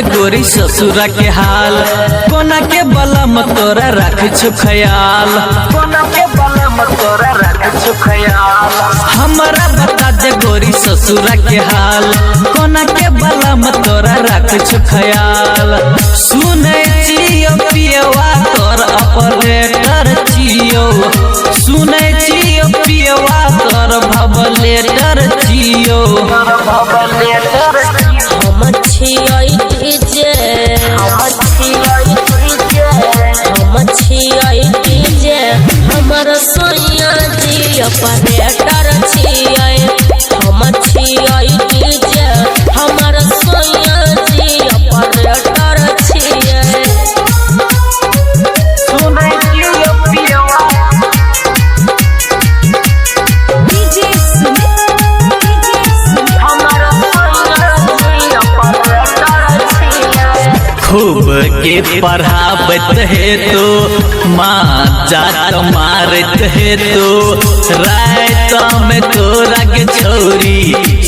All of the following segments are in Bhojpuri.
दे गोरी ससुरा के हाल कोना के बलम तोरा रख छु ख्याल कोना के बलम तोरा रख छु ख्याल हमरा बता दे गोरी ससुरा के हाल कोना के बलम तोरा रख छु ख्याल सुने छियो पियवा तोर ऑपरेटर छियो सुने छियो पियवा तोर भवलेटर छियो हम छियै डीजे हमर सोनिया जी ऑपरेटर छियै हम छियै डीजे हमर सोनिया जी ऑपरेटर छियै सुने छियो पियवा खूब के पढ़ावत है तो माँ जात मारत है तो रात में तोरा के छोरी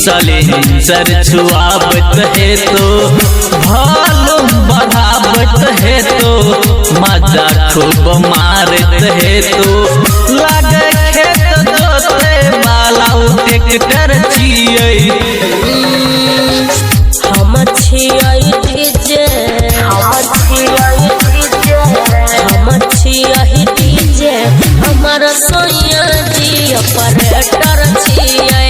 सलेंसर छुआवत है तो भालूम बढ़ावत है तो मजा खूब मारत है तो लगे खेत जोते वाला ट्रैक्टर छियै हम छियै डीजे हमर सोनिया जी ऑपरेटर छियै